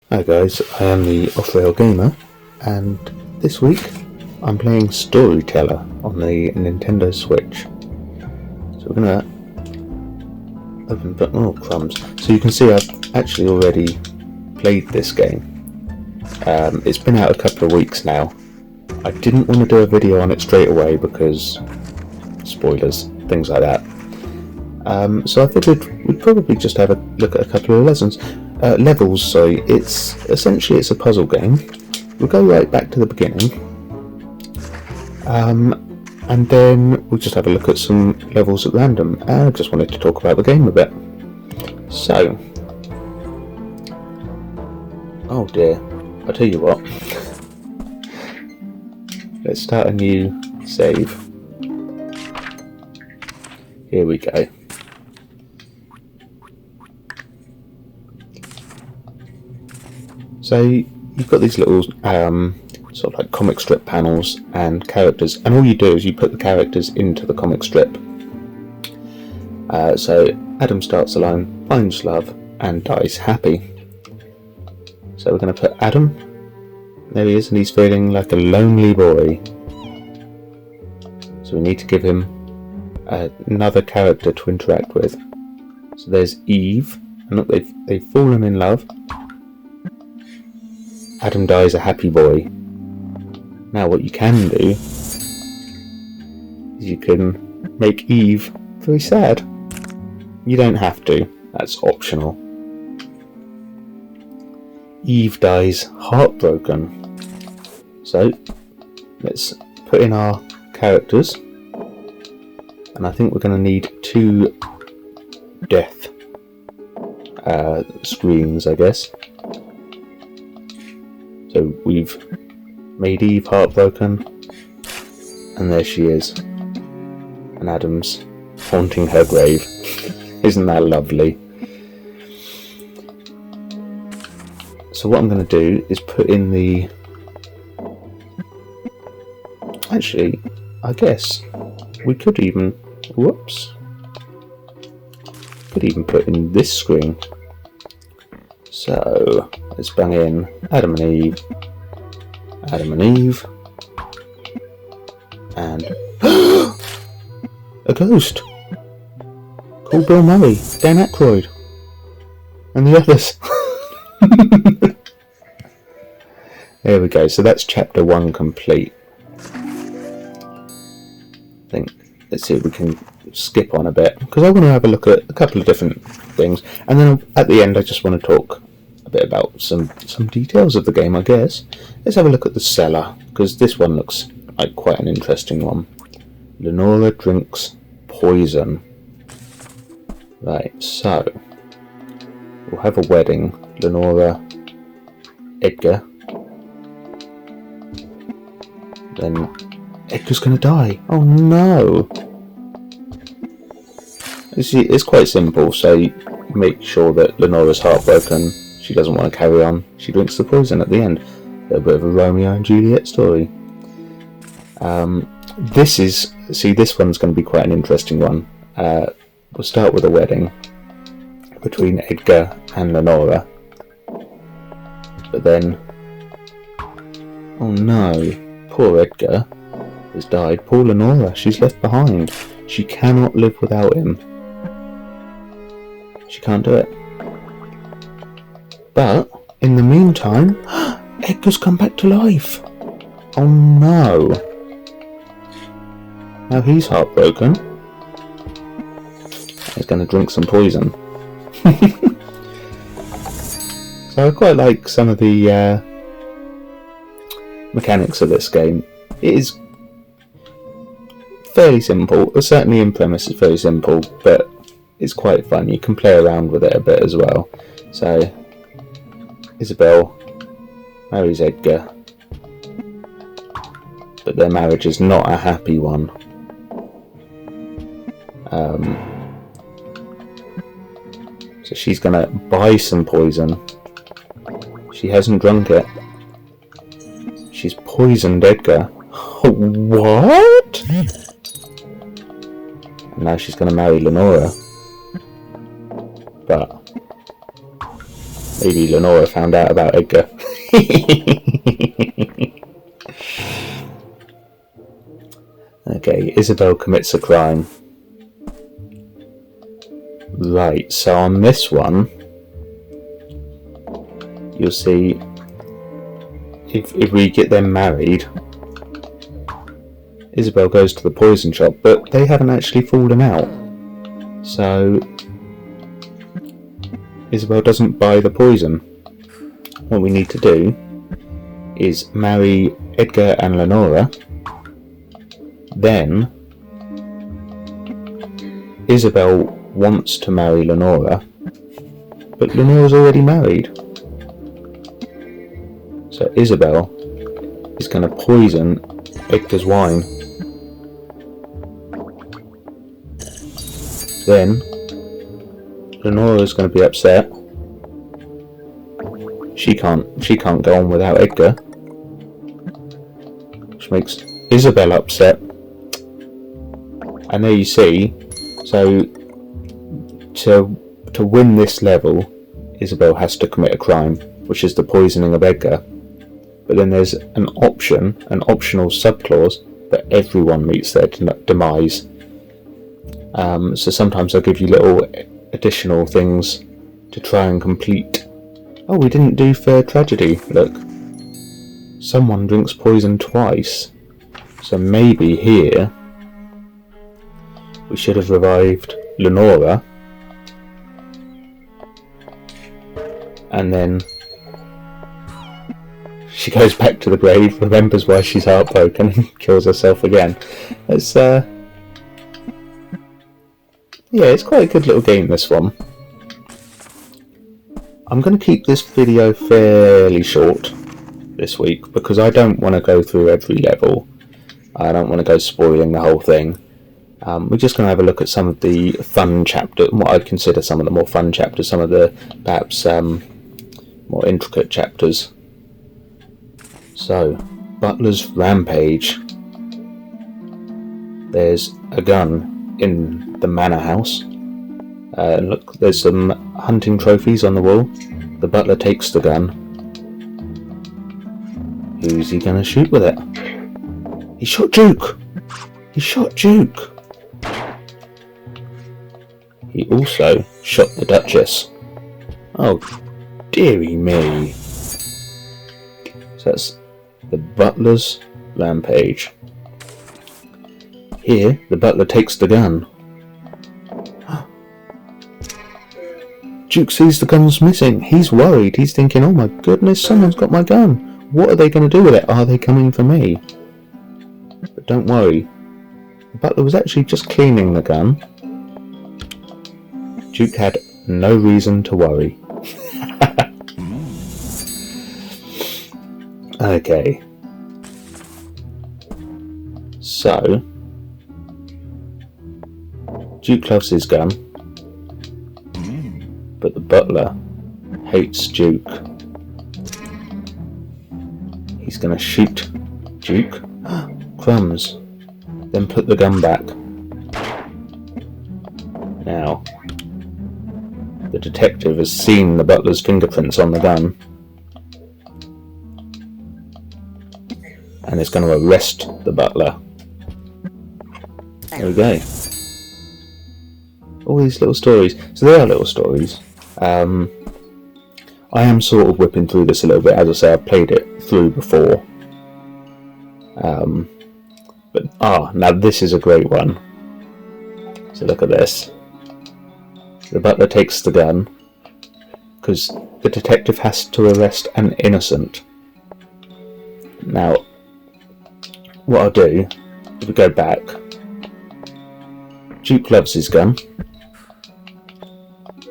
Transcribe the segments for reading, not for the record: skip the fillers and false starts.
Hi guys, I am the Off Rail Gamer, and this week I'm playing Storyteller on the Nintendo Switch. So we're gonna open crumbs. So you can see I've actually already played this game. It's been out a couple of weeks now. I didn't want to do a video on it straight away because spoilers, things like that. So I figured we'd probably just have a look at a couple of levels. Sorry, it's essentially a puzzle game. We'll go right back to the beginning, and then we'll just have a look at some levels at random. I just wanted to talk about the game a bit. So, oh dear, I'll tell you what. Let's start a new save. Here we go. So you've got these little sort of like comic strip panels and characters, and all you do is you put the characters into the comic strip. So Adam starts alone, finds love, and dies happy. So we're going to put Adam. There he is, and he's feeling like a lonely boy. So we need to give him another character to interact with. So there's Eve, and look, they've fallen in love. Adam dies a happy boy. Now what you can do is you can make Eve very sad. You don't have to, that's optional. Eve dies heartbroken. So let's put in our characters, and I think we're going to need 2 death screens, I guess. So we've made Eve heartbroken, and there she is, and Adam's haunting her grave. Isn't that lovely? So what I'm going to do is put in the... Actually, I guess we could even... Whoops. Could even put in this screen. So, let's bang in Adam and Eve, and a ghost called Bill Murray, Dan Aykroyd, and the others. There we go, so that's chapter 1 complete. I think, let's see if we can skip on a bit, because I want to have a look at a couple of different things, and then at the end I just want to talk a bit about some details of the game, I guess. Let's have a look at the cellar, because this one looks like quite an interesting one. Lenora drinks poison. Right, so we'll have a wedding. Lenora, Edgar. Then Edgar's going to die. Oh no! It's quite simple, so you make sure that Lenora's heartbroken. She doesn't want to carry on. She drinks the poison at the end. A little bit of a Romeo and Juliet story. This one's going to be quite an interesting one. We'll start with a wedding between Edgar and Lenora. But then... oh no, poor Edgar has died. Poor Lenora, she's left behind. She cannot live without him. She can't do it. But, in the meantime, Edgar's come back to life. Oh no. Now he's heartbroken. He's going to drink some poison. So I quite like some of the mechanics of this game. It is fairly simple. Certainly in premise it's very simple, but it's quite fun. You can play around with it a bit as well. So, Isobel marries Edgar, but their marriage is not a happy one. So she's gonna buy some poison. She hasn't drunk it. She's poisoned Edgar. What? And now she's gonna marry Lenora. But Maybe Lenora found out about Edgar. Okay, Isobel commits a crime. Right, so on this one, you'll see if we get them married, Isobel goes to the poison shop, but they haven't actually fallen out. So Isobel doesn't buy the poison. What we need to do is marry Edgar and Lenora. Then Isobel wants to marry Lenora, but Lenora's already married. So Isobel is going to poison Edgar's wine. Then Lenora's going to be upset. She can't go on without Edgar, which makes Isobel upset. And there you see, so to win this level, Isobel has to commit a crime, which is the poisoning of Edgar. But then there's an optional subclause that everyone meets their demise. So sometimes I'll give you little additional things to try and complete. Oh, we didn't do fair tragedy. Look, someone drinks poison twice. So maybe here we should have revived Lenora, and then she goes back to the grave, remembers why she's heartbroken, and kills herself again. It's yeah, it's quite a good little game, this one. I'm going to keep this video fairly short this week because I don't want to go through every level. I don't want to go spoiling the whole thing. We're just going to have a look at some of the fun chapters, what I'd consider some of the more fun chapters, some of the perhaps more intricate chapters. So, Butler's Rampage. There's a gun in the manor house. Look, there's some hunting trophies on the wall. The butler takes the gun. Who's he going to shoot with it? He shot Duke! He shot Duke! He also shot the Duchess. Oh, dearie me. So that's the Butler's Rampage. Here, the butler takes the gun. Duke sees the gun's missing. He's worried. He's thinking, oh my goodness, someone's got my gun. What are they going to do with it? Are they coming for me? But don't worry. The butler was actually just cleaning the gun. Duke had no reason to worry. Okay. So, Duke loves his gun, but the butler hates Duke. He's going to shoot Duke. Crumbs. Then put the gun back. Now, the detective has seen the butler's fingerprints on the gun and is going to arrest the butler. There we go. All these little stories. So they are little stories. I am sort of whipping through this a little bit. As I say, I've played it through before. But now this is a great one. So look at this. The butler takes the gun because the detective has to arrest an innocent. Now, what I'll do, if we go back, Duke loves his gun.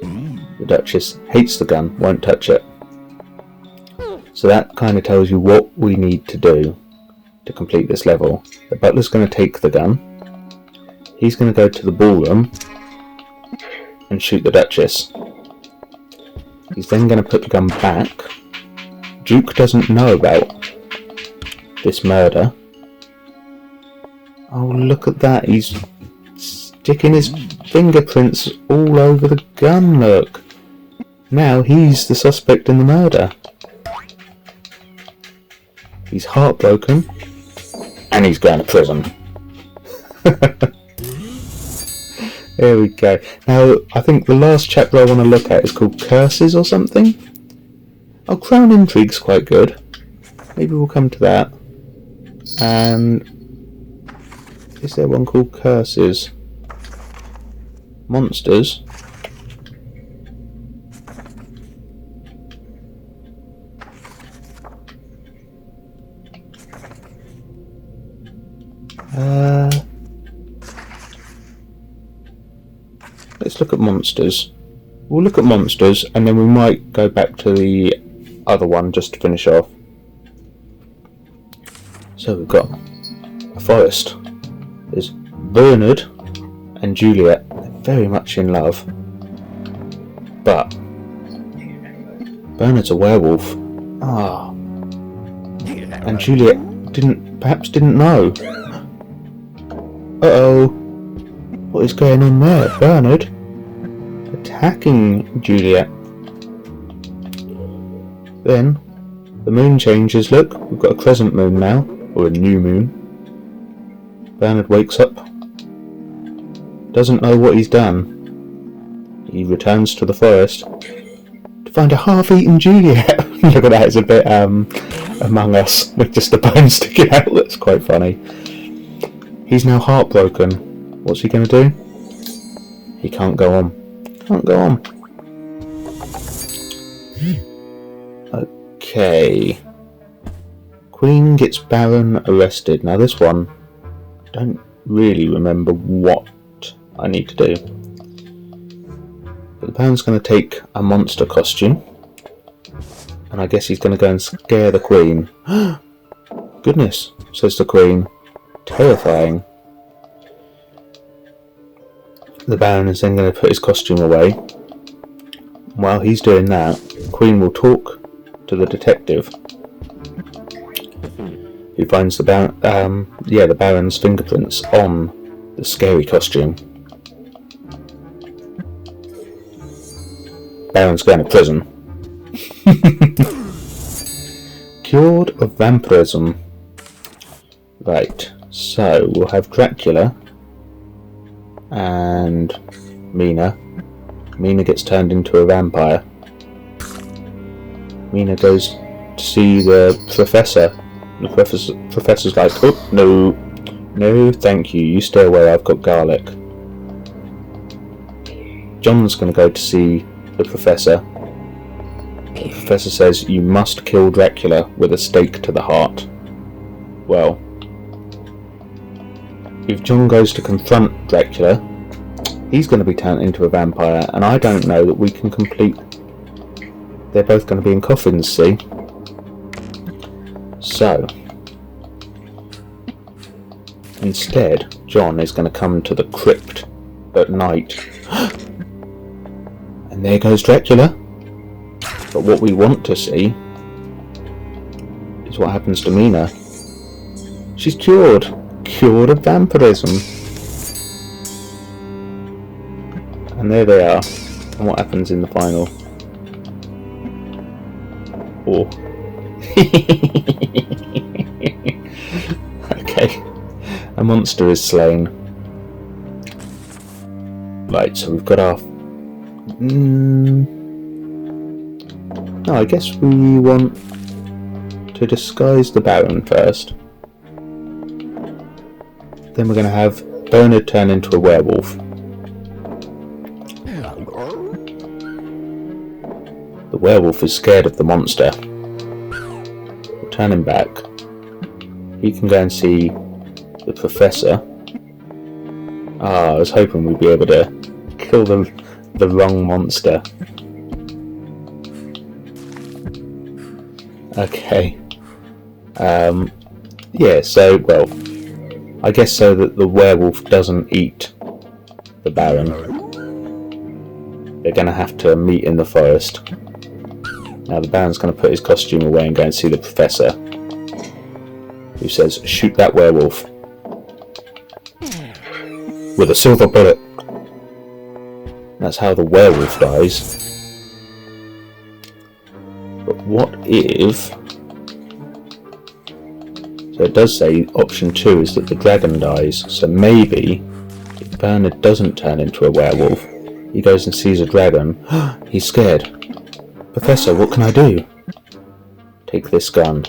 The Duchess hates the gun, won't touch it. So that kind of tells you what we need to do to complete this level. The butler's going to take the gun. He's going to go to the ballroom and shoot the Duchess. He's then going to put the gun back. Duke doesn't know about this murder. Oh, look at that. He's sticking his fingerprints all over the gun, look. Now he's the suspect in the murder. He's heartbroken. And he's going to prison. There we go. Now, I think the last chapter I want to look at is called Curses or something. Oh, Crown Intrigue's quite good. Maybe we'll come to that. And is there one called Curses? Monsters. Let's look at monsters. We'll look at monsters and then we might go back to the other one just to finish off. So we've got a forest. There's Bernard and Juliet. They're very much in love. But Bernard's a werewolf. Ah. And Juliet perhaps didn't know. Uh-oh. What is going on there? Bernard attacking Juliet. Then the moon changes. Look, we've got a crescent moon now, or a new moon. Bernard wakes up. Doesn't know what he's done. He returns to the forest to find a half-eaten Juliet. Look at that, it's a bit Among Us with just the bones sticking out. That's quite funny. He's now heartbroken. What's he going to do? He can't go on. Can't go on. Okay. Queen gets Baron arrested. Now this one, I don't really remember what I need to do. But the Baron's going to take a monster costume. And I guess he's going to go and scare the Queen. Goodness, says the Queen. Terrifying. The Baron is then going to put his costume away. While he's doing that, the Queen will talk to the detective, who finds the Baron's fingerprints on the scary costume. Baron's going to prison. Cured of vampirism. Right, so we'll have Dracula and Mina. Mina gets turned into a vampire. Mina goes to see the professor. The professor's like, oh, no, thank you, you stay away, I've got garlic. John's going to go to see the professor. The professor says, you must kill Dracula with a stake to the heart. Well, if John goes to confront Dracula, he's going to be turned into a vampire, and I don't know that we can complete. They're both going to be in coffins, see? So, instead, John is going to come to the crypt at night. And there goes Dracula. But what we want to see is what happens to Mina. She's cured of vampirism. And there they are. And what happens in the final? Oh. Okay. A monster is slain. Right, so we've got our... No, I guess we want to disguise the Baron first. Then we're going to have Bernard turn into a werewolf. The werewolf is scared of the monster. We'll turn him back. He can go and see the professor. I was hoping we'd be able to kill the wrong monster. Okay. Yeah, so, well, I guess so that the werewolf doesn't eat the Baron. They're going to have to meet in the forest. Now the Baron's going to put his costume away and go and see the professor, who says, shoot that werewolf with a silver bullet. That's how the werewolf dies. what if... So it does say option 2 is that the dragon dies, so maybe if Bernard doesn't turn into a werewolf, he goes and sees a dragon. He's scared. Professor, what can I do? Take this gun.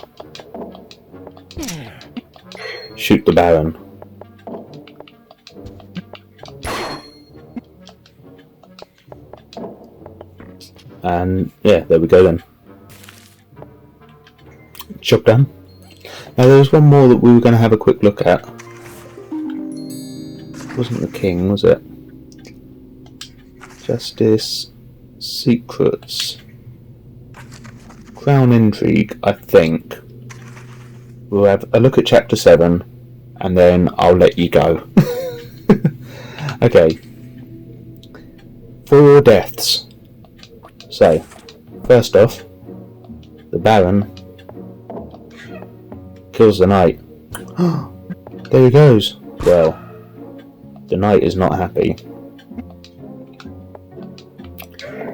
Shoot the Baron. And yeah, there we go then. Job done. Now there was one more that we were going to have a quick look at. It wasn't the king, was it? Justice, secrets, crown intrigue, I think. We'll have a look at chapter 7 and then I'll let you go. Okay. 4 deaths. So, first off, the Baron kills the knight. There he goes. Well, the knight is not happy.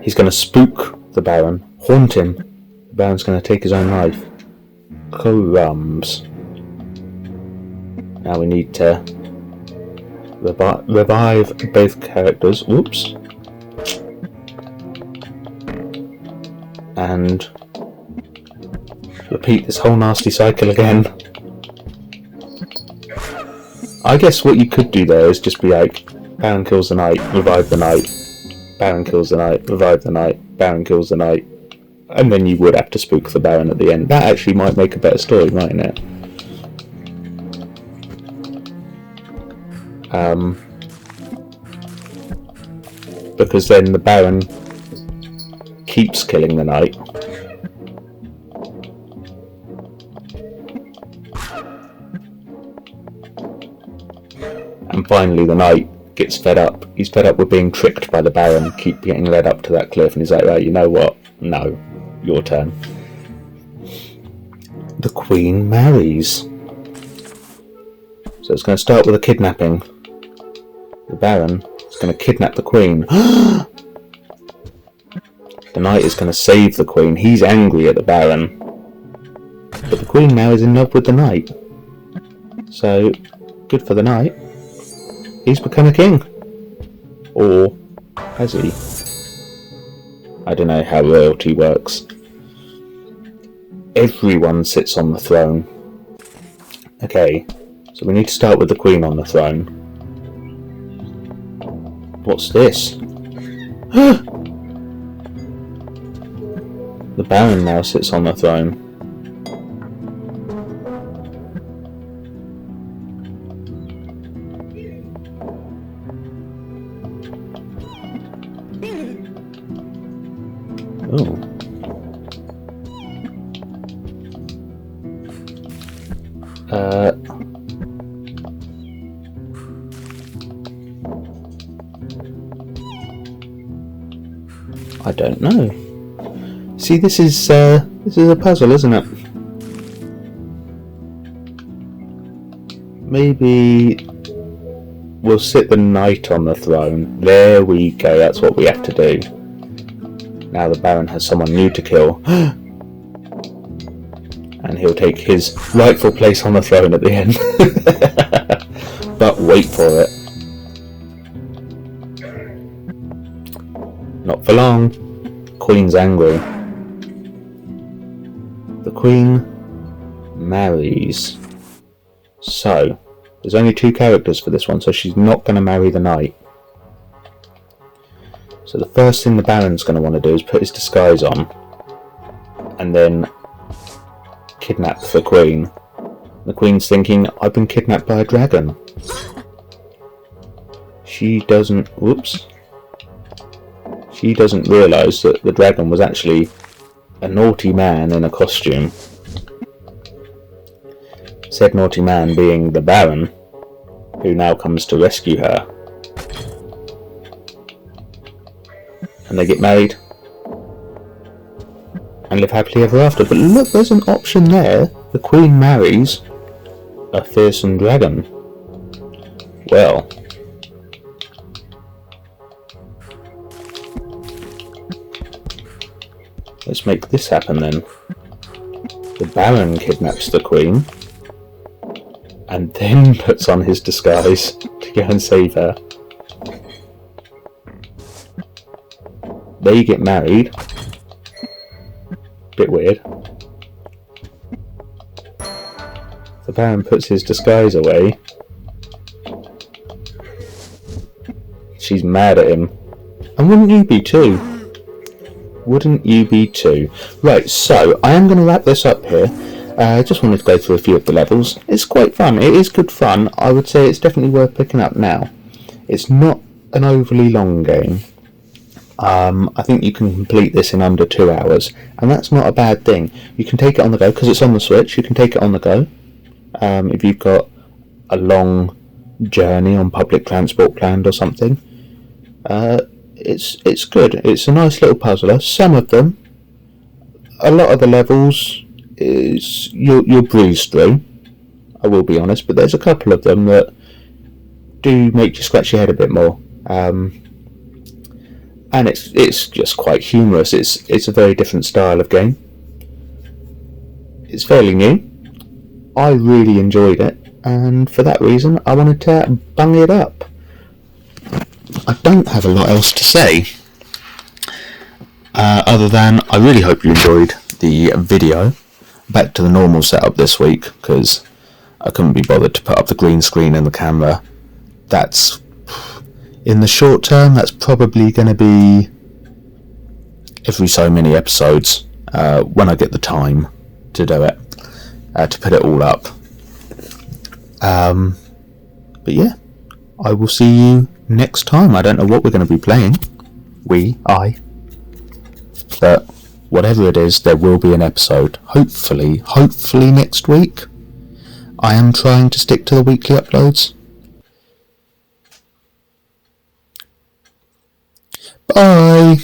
He's going to spook the Baron, haunt him. The Baron's going to take his own life. Crumbs. Now we need to revive both characters. Whoops. And repeat this whole nasty cycle again. I guess what you could do there is just be like, Baron kills the knight, revive the knight. Baron kills the knight, revive the knight. Baron kills the knight. And then you would have to spook the Baron at the end. That actually might make a better story, mightn't it? Because then the Baron keeps killing the knight. And finally the knight gets fed up. He's fed up with being tricked by the Baron, keep getting led up to that cliff, and he's like, right, you know what? No, your turn. The Queen Marries. So it's going to start with a kidnapping. The Baron is going to kidnap the Queen. The knight is going to save the Queen. He's angry at the Baron. But the Queen now is in love with the knight. So, good for the knight. He's become a king. Or has he? I don't know how royalty works. Everyone sits on the throne. Okay, so we need to start with the Queen on the throne. What's this? The Baron now sits on the throne. Oh. I don't know. See, this is a puzzle, isn't it? Maybe we'll sit the knight on the throne. There we go, that's what we have to do. Now the Baron has someone new to kill. And he'll take his rightful place on the throne at the end. But wait for it. Not for long. Queen's angry. The Queen marries. So, there's only 2 characters for this one, so she's not going to marry the knight. So the first thing the Baron's going to want to do is put his disguise on. And then kidnap the Queen. The Queen's thinking, I've been kidnapped by a dragon. She doesn't... Whoops. She doesn't realise that the dragon was actually a naughty man in a costume. Said naughty man being the Baron, who now comes to rescue her. And they get married and live happily ever after. But look, there's an option there. The Queen marries a fearsome dragon. Well, let's make this happen then. The Baron kidnaps the Queen and then puts on his disguise to go and save her. They get married. Bit weird. The Baron puts his disguise away. She's mad at him. And wouldn't you be too? Wouldn't you be too? Right, so I am going to wrap this up here. I just wanted to go through a few of the levels. It's quite fun. It is good fun. I would say it's definitely worth picking up now. It's not an overly long game. I think you can complete this in under 2 hours, and that's not a bad thing. You can take it on the go, because it's on the Switch. You can take it on the go. If you've got a long journey on public transport planned or something, it's good. It's a nice little puzzler. Some of them, a lot of the levels, is you'll breeze through. I will be honest, but there's a couple of them that do make you scratch your head a bit more. And it's just quite humorous. It's a very different style of game. It's fairly new. I really enjoyed it, and for that reason I wanted to bung it up. I don't have a lot else to say, other than I really hope you enjoyed the video. Back to the normal setup this week, because I couldn't be bothered to put up the green screen and the camera. That's, in the short term, that's probably going to be every so many episodes, when I get the time to do it, to put it all up. But yeah, I will see you next time. I don't know what we're going to be playing. But whatever it is, there will be an episode. Hopefully next week. I am trying to stick to the weekly uploads. Bye!